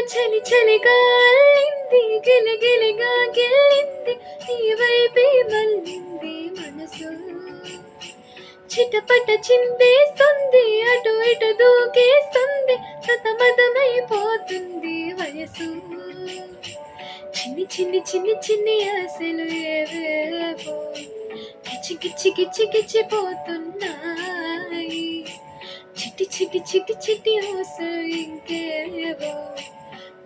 చలి చలిగా అల్లింది గిలిగిలిగా గిల్లింది నీ వైపే మళ్ళింది మనసు చిటపట చిందేస్తుంది అటు ఇటు దూకేస్తుంది సతమతమైపోతుంది వయసు చిన్ని చిన్ని చిన్ని చిన్ని ఆశలు ఏవేవో కిచి కిచి కిచి కిచిపోతున్నాయి చిటి చిటి చిటి చిటి ఆశలు ఇంకేవో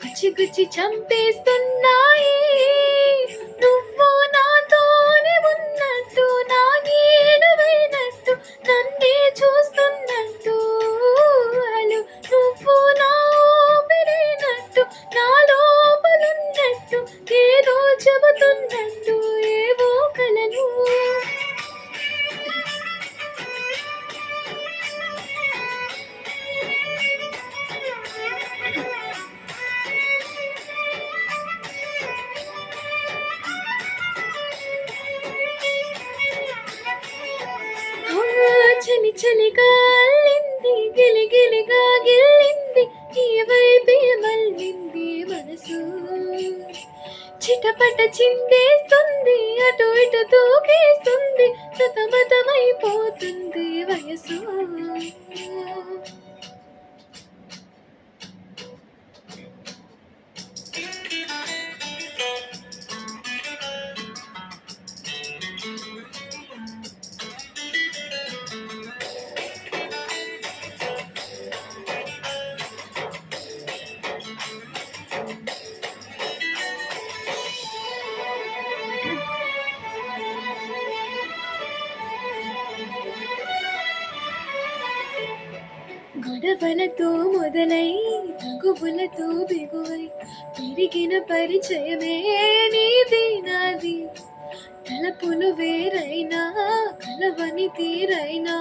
గుచ్చి గుచ్చి చంపేస్తున్నాయి నువ్వు నాతోనే ఉన్నట్టు నా నీడవైనట్టు నన్నే చూస్తున్నట్టు అలు నువ్వు నా ఊపిరైనట్టు నా లోపలున్నట్టు ఏదో చెబుతున్నట్టు ఏవో కలలు చలి చలిగా అల్లింది గిలిగిలిగా గిల్లింది ఈ వైపే మళ్ళింది మనసు చిటపట చిందేస్తుంది అటు ఇటు దూకేస్తుంది సతమతమైపోతుంది వయసు గొడవలతో మొదలై తగువులతో బిగువై పెరిగిన పరిచయమే నీది నాది తలపులు వేరైనా కలవని తీరైనా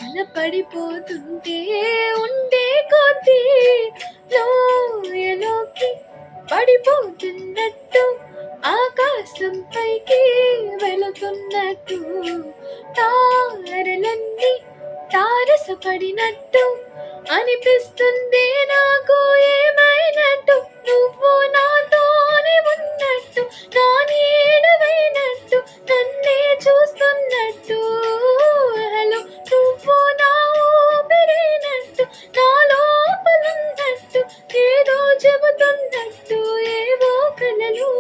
తలపడిపోతుంటే ఉండే కొద్దీ లోయలోకి పడిపోతున్నట్టు ఆకాశం పైకి వెళుతున్నట్టు తారలన్నీ తారసపడినట్టు అనిపిస్తుంది నాకు ఏమైనట్టు నువ్వు నాతోనే ఉన్నట్టు నా నీడవైనట్టు నన్నే చూస్తున్నట్టు హలో నువ్వు నా ఊపిరైనట్టు నా లోపలున్నట్టు ఏదో చెబుతున్నట్టు ఏవో కలలు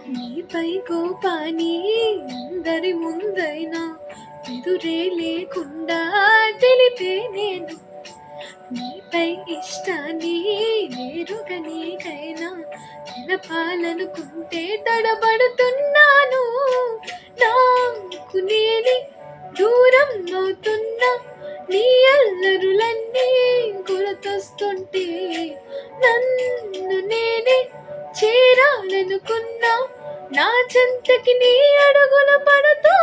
నీపై కోపాన్ని అందరి ముందైనా ఎదురే లేకుండా తెలిపే నేను నీపై ఇష్టాన్ని నేరుగా నీకైనా తెలపాలనుకుంటే తడబడుతున్నాను నాకు నేనే దూరం అవుతున్నా నీ అల్లరులన్నీ గుర్తొస్తుంటే నన్ను నేనే చేరాలనుకున్నా నా చెంతకి నీ అడుగులు పడుతూ